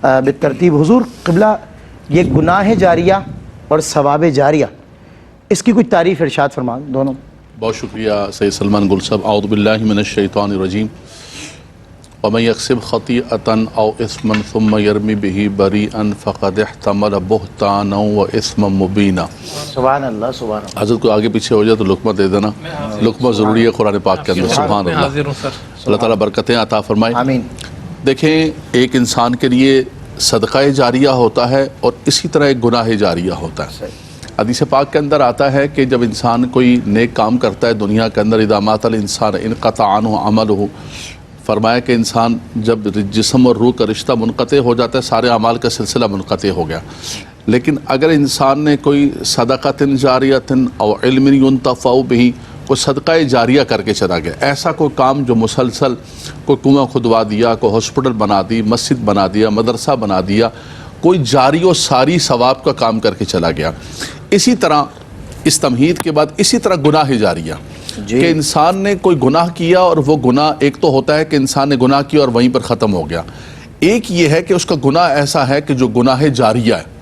بالترتیب. حضور قبلہ یہ گناہ جاریہ اور ثواب جاریہ اس کی کوئی تعریف ارشاد فرما دونوں. بہت شکریہ سید سلمان گل صاحب. اعوذ باللہ من الشیطان الرجیم. ومن یکسب خطیئۃ او اثما ثم یرمی بہ بریئا فقد احتمل بہتانا و اثما مبینا. سبحان اللہ سبحان اللہ. حضرت کو آگے پیچھے ہو جائے تو لقمہ دے دینا. لقمہ ضروری ہے قرآن پاک کے اندر. سبحان اللہ. اللہ تعالیٰ برکتیں عطا فرمائے. آمین. دیکھیں ایک انسان کے لیے صدقہ جاریہ ہوتا ہے اور اسی طرح ایک گناہ جاریہ ہوتا ہے. حدیث پاک کے اندر آتا ہے کہ جب انسان کوئی نیک کام کرتا ہے دنیا کے اندر اذا مات الانسان انقطع عنہ عملہ، فرمایا کہ انسان جب جسم اور روح کا رشتہ منقطع ہو جاتا ہے سارے اعمال کا سلسلہ منقطع ہو گیا. لیکن اگر انسان نے کوئی صدقۃ جاریۃ او علم ينتفع بہ، کوئی صدقہ جاریہ کر کے چلا گیا، ایسا کوئی کام جو مسلسل، کوئی کنواں کھدوا دیا، کوئی ہاسپٹل بنا دی، مسجد بنا دیا، مدرسہ بنا دیا، کوئی جاری و ساری ثواب کا کام کر کے چلا گیا. اسی طرح اس تمہید کے بعد اسی طرح گناہ جاریہ کہ انسان نے کوئی گناہ کیا اور وہ گناہ ایک تو ہوتا ہے کہ انسان نے گناہ کیا اور وہیں پر ختم ہو گیا. ایک یہ ہے کہ اس کا گناہ ایسا ہے کہ جو گناہ جاریہ ہے،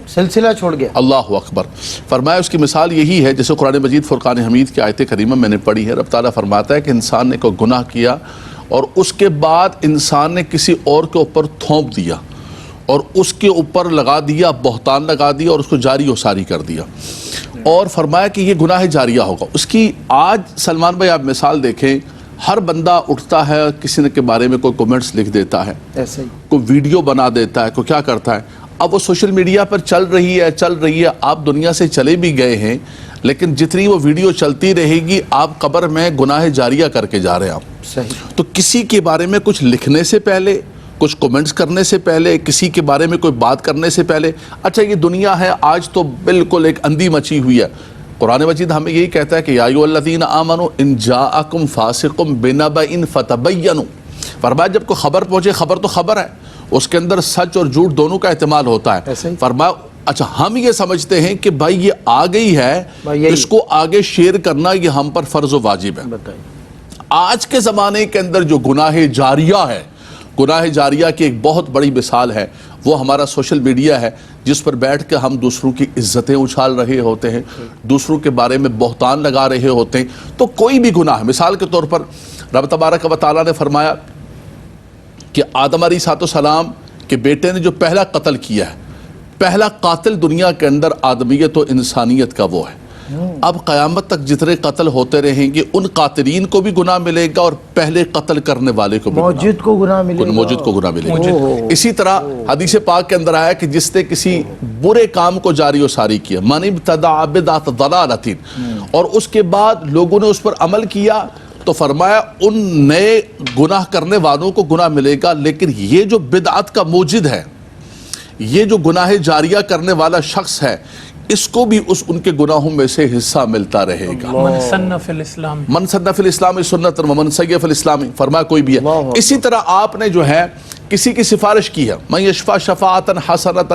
سلسلہ چھوڑ گیا. اللہ اکبر. فرمایا اس کی مثال یہی ہے جیسے قرآن مجید فرقان حمید کی آیت کریمہ میں نے پڑھی ہے. رب تعالیٰ فرماتا ہے کہ انسان نے کوئی گناہ کیا اور اس کے بعد انسان نے کسی اور کے اوپر تھوپ دیا اور اس کے اوپر لگا دیا، بہتان لگا دیا اور اس کو جاری و ساری کر دیا، اور فرمایا کہ یہ گناہ جاریہ ہوگا. اس کی آج سلمان بھائی آپ مثال دیکھیں، ہر بندہ اٹھتا ہے کسی نے کے بارے میں کوئی کومنٹس لکھ دیتا ہے، ایسے ہی کوئی ویڈیو بنا دیتا ہے، کوئی کیا کرتا ہے. اب وہ سوشل میڈیا پر چل رہی ہے، آپ دنیا سے چلے بھی گئے ہیں لیکن جتنی وہ ویڈیو چلتی رہے گی آپ قبر میں گناہ جاریہ کر کے جا رہے ہیں آپ. صحیح. تو کسی کے بارے میں کچھ لکھنے سے پہلے، کچھ کومنٹس کرنے سے پہلے، کسی کے بارے میں کوئی بات کرنے سے پہلے، اچھا یہ دنیا ہے آج تو بالکل ایک اندھی مچی ہوئی ہے. قرآن مجید ہمیں یہی کہتا ہے کہ یا ایھا الذین آمنوا ان جاءکم فاسق بنبأ فتبینوا. فرمایا جب کوئی خبر پہنچے، خبر تو خبر ہے، اس کے اندر سچ اور جھوٹ دونوں کا احتمال ہوتا ہے. فرمایا اچھا ہم یہ سمجھتے ہیں کہ بھائی یہ آ گئی ہے، اس کو آگے شیئر کرنا یہ ہم پر فرض و واجب ہے. آج کے زمانے کے اندر جو گناہ جاریہ ہے، گناہ جاریہ کی ایک بہت بڑی مثال ہے وہ ہمارا سوشل میڈیا ہے، جس پر بیٹھ کے ہم دوسروں کی عزتیں اچھال رہے ہوتے ہیں، دوسروں کے بارے میں بہتان لگا رہے ہوتے ہیں. تو کوئی بھی گناہ، مثال کے طور پر رب تبارک و تعالیٰ نے فرمایا کہ آدم علیہ السلام کے بیٹے نے جو پہلا قتل کیا ہے، پہلا قاتل دنیا کے اندر آدمیت و انسانیت کا وہ ہے. اب قیامت تک جتنے قتل ہوتے رہیں گے ان قاتلین کو بھی گناہ ملے گا اور پہلے قتل کرنے والے کو بھی موجود کو گناہ ملے گا. اسی طرح حدیث پاک کے اندر آیا کہ جس نے کسی برے کام کو جاری و ساری کیا، من ابتدع بدعۃ ضلالۃ، اور اس کے بعد لوگوں نے اس پر عمل کیا، تو فرمایا ان نئے گناہ کرنے والوں کو گناہ ملے گا، لیکن یہ جو بدعت کا موجد ہے، یہ جو گناہ جاریہ کرنے والا شخص ہے، اس کو بھی ان کے گناہوں میں سے حصہ ملتا رہے گا. من سن فی الاسلام، من سن فی الاسلام سنۃ ومن سیّ فی الاسلام، فرمایا کوئی بھی ہے. اسی طرح آپ نے جو ہے کسی کی سفارش کی ہے، من یشفع شفاعۃ حسنۃ،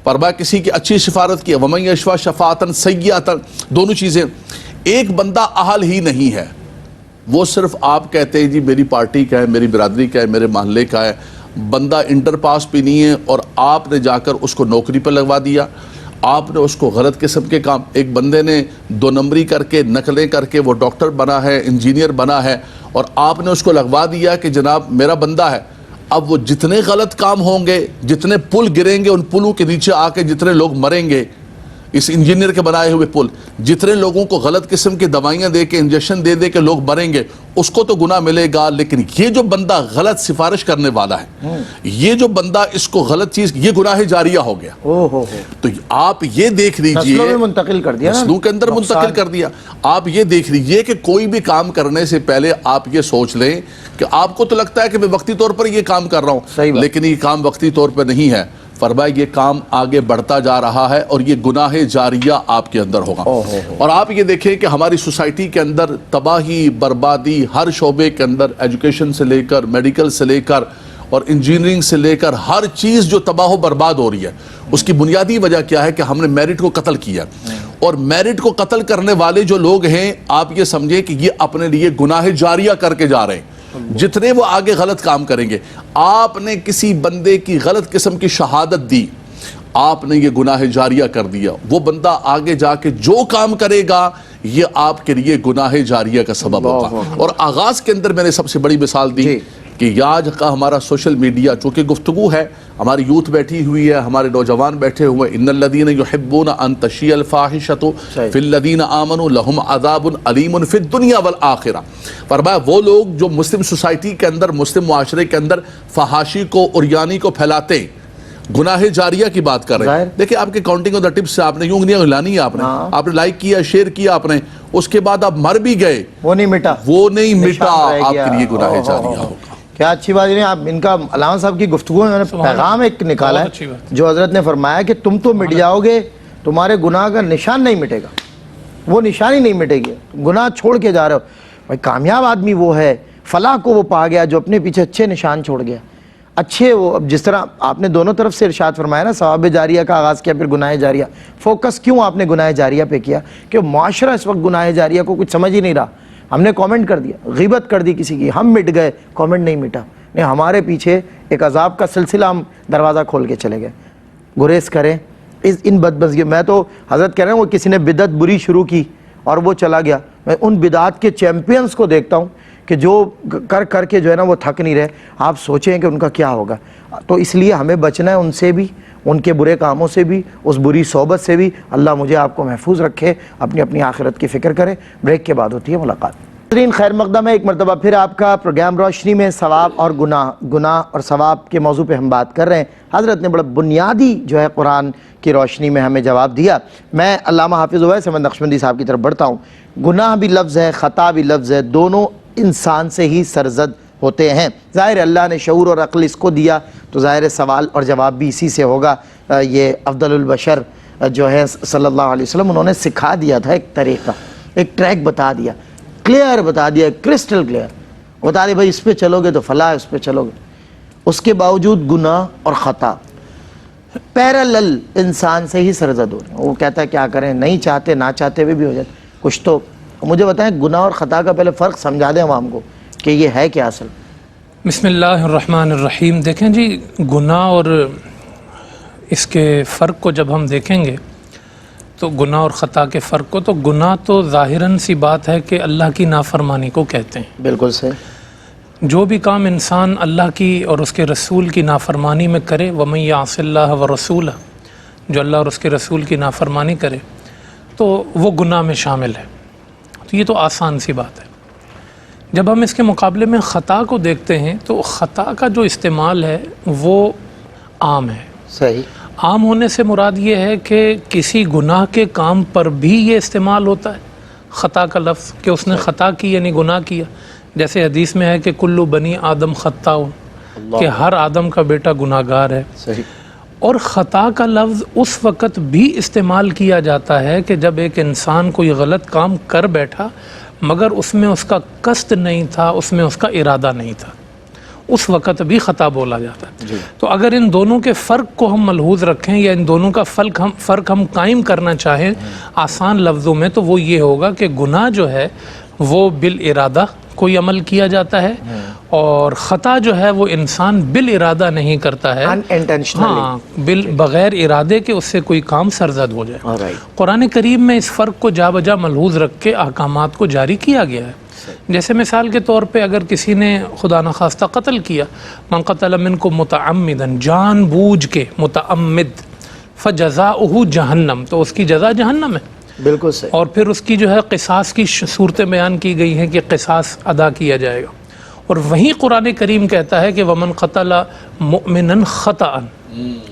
فرمایا کسی کی اچھی سفارت کی ہے، ومن یشفع شفاعۃ سیئۃ. دونوں چیزیں، ایک بندہ اہل ہی نہیں ہے، وہ صرف آپ کہتے ہیں جی میری پارٹی کا ہے، میری برادری کا ہے، میرے محلے کا ہے، بندہ انٹر پاس بھی نہیں ہے، اور آپ نے جا کر اس کو نوکری پر لگوا دیا، آپ نے اس کو غلط قسم کے کام، ایک بندے نے 2 نمبری کر کے نقلیں کر کے وہ ڈاکٹر بنا ہے، انجینئر بنا ہے، اور آپ نے اس کو لگوا دیا کہ جناب میرا بندہ ہے. اب وہ جتنے غلط کام ہوں گے، جتنے پل گریں گے، ان پلوں کے نیچے آ کے جتنے لوگ مریں گے، اس انجینئر کے بنائے ہوئے پل، جتنے لوگوں کو غلط قسم کی دوائیاں دے کے انجیکشن دے دے کے لوگ مریں گے، اس کو تو گناہ ملے گا. لیکن یہ جو بندہ غلط سفارش کرنے والا ہے، یہ جو بندہ اس کو غلط چیز، یہ گناہ جاریہ ہو گیا. تو آپ یہ دیکھ لیجئے، نسلوں میں منتقل کر دیا، نسلوں کے اندر منتقل کر دیا. آپ یہ دیکھ لیجئے کہ کوئی بھی کام کرنے سے پہلے آپ یہ سوچ لیں کہ آپ کو تو لگتا ہے کہ میں وقتی طور پر یہ کام کر رہا ہوں، لیکن یہ کام وقتی طور پر نہیں ہے. فرمایا یہ کام آگے بڑھتا جا رہا ہے اور یہ گناہ جاریہ آپ کے اندر ہوگا. اور آپ یہ دیکھیں کہ ہماری سوسائٹی کے اندر تباہی، بربادی ہر شعبے کے اندر، ایجوکیشن سے لے کر، میڈیکل سے لے کر اور انجینئرنگ سے لے کر ہر چیز جو تباہ و برباد ہو رہی ہے، اس کی بنیادی وجہ کیا ہے کہ ہم نے میرٹ کو قتل کیا. اور میرٹ کو قتل کرنے والے جو لوگ ہیں، آپ یہ سمجھیں کہ یہ اپنے لیے گناہ جاریہ کر کے جا رہے ہیں. جتنے وہ آگے غلط کام کریں گے. آپ نے کسی بندے کی غلط قسم کی شہادت دی, آپ نے یہ گناہ جاریہ کر دیا, وہ بندہ آگے جا کے جو کام کرے گا یہ آپ کے لیے گناہ جاریہ کا سبب ہوگا. اور آغاز کے اندر میں نے سب سے بڑی مثال دی کہ آج کا ہمارا سوشل میڈیا, چونکہ گفتگو ہے, ہماری یوتھ بیٹھی ہوئی ہے, ہمارے نوجوان بیٹھے ہوئے, ان الذین یحبون ان تشیع الفاحشۃ فی الذین آمنوا لہم عذاب علیم فی الدنیا والآخرہ. فرمایا وہ لوگ جو مسلم سوسائٹی کے اندر, مسلم معاشرے کے اندر فحاشی کو, عریانی کو پھیلاتے, گناہ جاریہ کی بات کر رہے ہیں. دیکھیں آپ کے کاؤنٹنگ آف دا ٹپس سے آپ نے یوں انگلیاں ہلانی ہے, آپ نے لائک کیا, شیئر کیا آپ نے, اس کے بعد آپ مر بھی گئے, وہ نہیں مٹا, آپ کے لیے گناہ جاریہ ہوگا. کیا اچھی بات ہے. آپ ان کا علامہ صاحب کی گفتگو میں نے پیغام ایک نکالا ہے جو حضرت نے فرمایا کہ تم تو مٹ جاؤ گے, تمہارے گناہ کا نشان نہیں مٹے گا, وہ نشان ہی نہیں مٹے گی, گناہ چھوڑ کے جا رہے ہو. بھائی کامیاب آدمی وہ ہے, فلاح کو وہ پا گیا جو اپنے پیچھے اچھے نشان چھوڑ گیا, اچھے وہ. اب جس طرح آپ نے دونوں طرف سے ارشاد فرمایا نا, ثواب جاریہ کا آغاز کیا, پھر گناہ جاریہ. فوکس کیوں آپ نے گناہ جاریہ پہ کیا؟ کہ معاشرہ اس وقت گناہ جاریہ کو کچھ سمجھ ہی نہیں رہا. ہم نے کامنٹ کر دیا, غیبت کر دی کسی کی, ہم مٹ گئے, کامنٹ نہیں مٹا. نہیں, ہمارے پیچھے ایک عذاب کا سلسلہ, ہم دروازہ کھول کے چلے گئے. گریز کریں ان بدمزگی. میں تو حضرت کہہ رہے ہیں وہ کسی نے بدعت بری شروع کی اور وہ چلا گیا, میں ان بدعات کے چیمپئنز کو دیکھتا ہوں کہ جو کر کے جو ہے نا وہ تھک نہیں رہے. آپ سوچیں کہ ان کا کیا ہوگا. تو اس لیے ہمیں بچنا ہے ان سے بھی, ان کے برے کاموں سے بھی, اس بری صحبت سے بھی. اللہ مجھے آپ کو محفوظ رکھے, اپنی آخرت کی فکر کرے. بریک کے بعد ہوتی ہے ملاقات. خیر مقدم ہے ایک مرتبہ پھر آپ کا پروگرام روشنی میں ثواب اور گناہ اور ثواب کے موضوع پہ ہم بات کر رہے ہیں. حضرت نے بڑا بنیادی جو ہے قرآن کی روشنی میں ہمیں جواب دیا. میں علامہ حافظ اویس احمد نقشبندی صاحب کی طرف بڑھتا ہوں. گناہ بھی لفظ ہے, خطا بھی لفظ ہے, دونوں انسان سے ہی سرزد ہوتے ہیں. ظاہر اللہ نے شعور اور عقل اس کو دیا تو ظاہر سوال اور جواب بھی اسی سے ہوگا. یہ افضل البشر جو ہے صلی اللہ علیہ وسلم, انہوں نے سکھا دیا تھا ایک طریقہ, ایک ٹریک بتا دیا, کلیئر بتا دیا, کرسٹل کلیئر بتا دیا, بھائی اس پہ چلو گے تو فلاح, اس پہ چلو گے. اس کے باوجود گناہ اور خطا پیرالل انسان سے ہی سرزد ہو رہے ہیں. وہ کہتا ہے کیا کریں, نہیں چاہتے, نہ چاہتے ہوئے بھی ہو جاتے کچھ. تو مجھے بتائیں گناہ اور خطا کا پہلے فرق سمجھا دیں عوام کو کہ یہ ہے کیا اصل. بسم اللہ الرحمن الرحیم. دیکھیں جی, گناہ اور اس کے فرق کو جب ہم دیکھیں گے تو گناہ اور خطا کے فرق کو, تو گناہ تو ظاہراً سی بات ہے کہ اللہ کی نافرمانی کو کہتے ہیں. بالکل صحیح. جو بھی کام انسان اللہ کی اور اس کے رسول کی نافرمانی میں کرے, وَمَن يَعْصِ اللَّهَ وَرَسُولَهُ, جو اللہ اور اس کے رسول کی نافرمانی کرے تو وہ گناہ میں شامل ہے. تو یہ تو آسان سی بات ہے. جب ہم اس کے مقابلے میں خطا کو دیکھتے ہیں تو خطا کا جو استعمال ہے وہ عام ہے. صحیح. عام ہونے سے مراد یہ ہے کہ کسی گناہ کے کام پر بھی یہ استعمال ہوتا ہے خطا کا لفظ, کہ اس نے خطا کی یعنی گناہ کیا. جیسے حدیث میں ہے کہ کلو بنی آدم خطاء, کہ ہر آدم کا بیٹا گناہ گار ہے. صحیح. اور خطا کا لفظ اس وقت بھی استعمال کیا جاتا ہے کہ جب ایک انسان کوئی غلط کام کر بیٹھا مگر اس میں اس کا قصد نہیں تھا, اس میں اس کا ارادہ نہیں تھا, اس وقت بھی خطا بولا جاتا ہے. تو اگر ان دونوں کے فرق کو ہم ملحوظ رکھیں یا ان دونوں کا فرق ہم قائم کرنا چاہیں آسان لفظوں میں, تو وہ یہ ہوگا کہ گناہ جو ہے وہ بالارادہ کوئی عمل کیا جاتا ہے اور خطا جو ہے وہ انسان بالارادہ نہیں کرتا ہے, ہاں بغیر ارادے کے اس سے کوئی کام سرزد ہو جائے. قرآن کریم میں اس فرق کو جا بجا ملحوظ رکھ کے احکامات کو جاری کیا گیا ہے. جیسے مثال کے طور پہ اگر کسی نے خدا نخواستہ قتل کیا, من قتل منکم متعمدا, جان بوجھ کے متعمد, فجزاؤہ جہنم, تو اس کی جزا جہنم ہے. بالکل صحیح. اور پھر اس کی جو ہے قصاص کی صورتیں بیان کی گئی ہیں کہ قصاص ادا کیا جائے گا. اور وہیں قرآن کریم کہتا ہے کہ ومن قتل مؤمنا خطأ,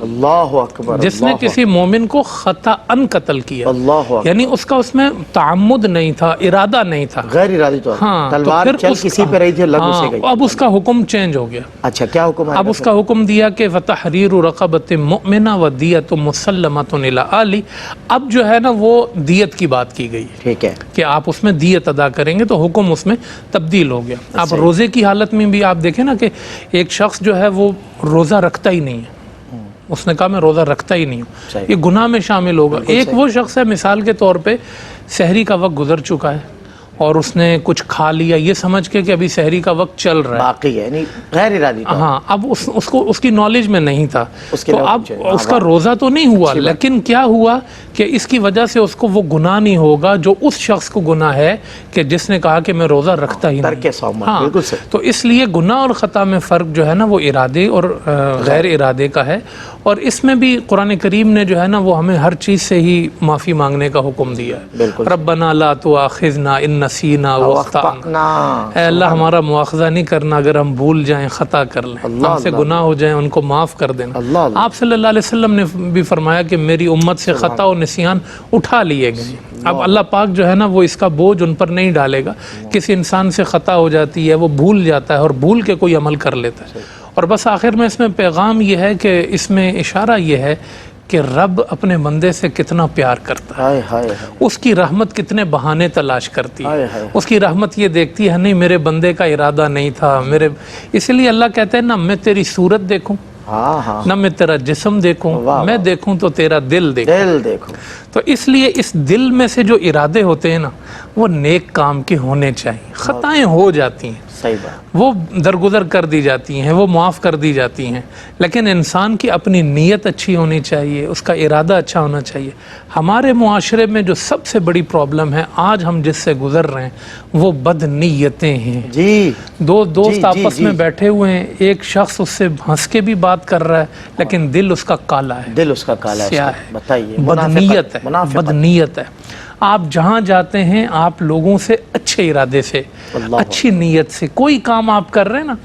اللہ اکبر, جس نے کسی مومن کو خطأً قتل کیا, یعنی اس کا اس میں تعمد نہیں تھا, ارادہ نہیں تھا, غیر ارادی طور ہاں, تلوار چل کسی پہ رہی تھی, لگ اسے گئی. اب اس کا حکم چینج ہو گیا. اچھا کیا حکم ہے؟ اب اس کا حکم دیا کہ وَتَحْرِيرُ رَقَبَةٍ مُؤْمِنَةٍ وَدِيَةٌ مُسَلَّمَةٌ إِلَىٰ أَهْلِهِ. اب جو ہے نا وہ دیت کی بات کی گئی, ٹھیک ہے, کہ آپ اس میں دیت ادا کریں گے, تو حکم اس میں تبدیل ہو گیا. آپ روزے کی حالت میں بھی آپ دیکھیں نا کہ ایک شخص جو ہے وہ روزہ رکھتا ہی نہیں ہے, اس نے کہا میں روزہ رکھتا ہی نہیں ہوں, یہ گناہ میں شامل ہوگا. ایک وہ شخص ہے مثال کے طور پہ سحری کا وقت گزر چکا ہے, اور اس نے کچھ کھا لیا یہ سمجھ کے کہ ابھی سحری کا وقت چل رہا ہے، باقی ہے یعنی غیر ارادی طور ہاں اب اس کو اس کی نالج میں نہیں تھا، اس کے تو علاوہ اب کچھ ہے۔ اس کا روزہ تو نہیں ہوا، لیکن کیا ہوا کہ اس کی وجہ سے اس کو وہ گناہ نہیں ہوگا جو اس شخص کو گناہ ہے کہ جس نے کہا کہ میں روزہ رکھتا ہی ترک نہیں۔ صوم، ہاں بالکل صحیح۔ تو اس لیے گناہ اور خطا میں فرق جو ہے نا وہ ارادے اور غیر ارادے کا ہے، اور اس میں بھی قرآن کریم نے جو ہے نا وہ ہمیں ہر چیز سے ہی معافی مانگنے کا حکم دیا ہے۔ بالکل ربنا لا تؤاخذنا ان نسینا واخطأنا، نا اے اللہ ہمارا مواخذہ نہیں کرنا اگر ہم بھول جائیں، خطا کر لیں، ہم سے گناہ ہو جائیں ان کو معاف کر دینا۔ اللہ آپ صلی اللہ علیہ وسلم نے بھی فرمایا کہ میری امت سے خطا و نسیان اٹھا لیے گئے۔ اب اللہ پاک جو ہے نا وہ اس کا بوجھ ان پر نہیں ڈالے گا۔ کسی انسان سے خطا ہو جاتی ہے، وہ بھول جاتا ہے اور بھول کے کوئی عمل کر لیتا ہے، اور بس آخر میں اس میں پیغام یہ ہے کہ اس میں اشارہ یہ ہے کہ رب اپنے بندے سے کتنا پیار کرتا ہے، ہائے ہائے ہائے اس کی رحمت کتنے بہانے تلاش کرتی ہے، ہائے ہائے۔ اس کی رحمت یہ دیکھتی ہے نہیں میرے بندے کا ارادہ نہیں تھا میرے، اسی لیے اللہ کہتے ہیں نہ میں تیری صورت دیکھوں، ہاں ہاں، نہ میں تیرا جسم دیکھوں، میں دیکھوں تو تیرا دل دیکھوں۔ دل دیکھو، تو اس لیے اس دل میں سے جو ارادے ہوتے ہیں نا وہ نیک کام کے ہونے چاہیے، خطائیں ہو جاتی ہیں صحیح بات، وہ درگزر کر دی جاتی ہیں، وہ معاف کر دی جاتی ہیں، لیکن انسان کی اپنی نیت اچھی ہونی چاہیے، اس کا ارادہ اچھا ہونا چاہیے۔ ہمارے معاشرے میں جو سب سے بڑی پرابلم ہے آج ہم جس سے گزر رہے ہیں وہ بد نیتیں ہیں۔ جی دو دوست آپس میں بیٹھے ہوئے ہیں، ایک شخص اس سے ہنس کے بھی بات کر رہا ہے لیکن دل اس کا کالا ہے، دل اس کا کالا ہے، سیاہ ہے، بتائیے، بدنیت ہے، منافقت، بدنیت ہے۔ آپ جہاں جاتے ہیں آپ لوگوں سے اچھے ارادے سے، اچھی نیت سے کوئی کام آپ کر رہے ہیں نا،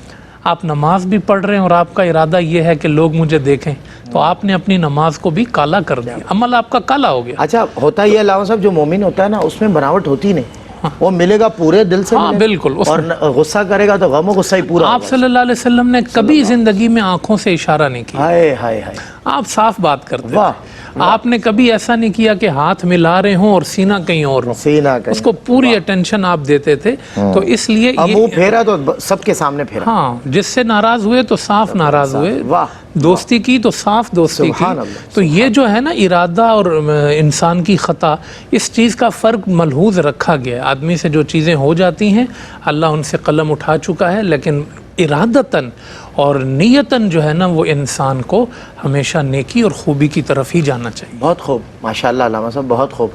آپ نماز بھی پڑھ رہے ہیں اور آپ کا ارادہ یہ ہے کہ لوگ مجھے دیکھیں، تو آپ نے اپنی نماز کو بھی کالا کر دیا، عمل آپ کا کالا ہو گیا۔ اچھا ہوتا یہ علامہ صاحب جو مومن ہوتا ہے نا اس میں بناوٹ ہوتی نہیں، وہ ملے گا پورے دل سے، ہاں ملے گا، بالکل، اور غصہ کرے گا تو غم و غصہ ہی پورا آپ صلی اللہ علیہ وسلم نے کبھی زندگی میں آنکھوں سے اشارہ نہیں کیا، ہائے ہائے ہائے، آپ صاف بات کرتے واہ، تھے، آپ نے کبھی ایسا نہیں کیا کہ ہاتھ ملا رہے ہوں اور سینہ کہیں اور ہو، سینہ کہیں، اس کو پوری اٹینشن آپ دیتے تھے، تو اس لیے اب منہ پھیرا تو سب کے سامنے پھیرا، ہاں جس سے ناراض ہوئے تو صاف ناراض ہوئے، واہ، دوستی کی تو صاف دوستی کی۔ سبحان اللہ، تو یہ جو ہے نا ارادہ اور انسان کی خطا، اس چیز کا فرق ملحوظ رکھا گیا ہے۔ آدمی سے جو چیزیں ہو جاتی ہیں اللہ ان سے قلم اٹھا چکا ہے، لیکن ارادتاً اور نیتاً جو ہے نا وہ انسان کو ہمیشہ نیکی اور خوبی کی طرف ہی جانا چاہیے۔ بہت خوب، ماشاءاللہ علامہ صاحب، بہت خوب۔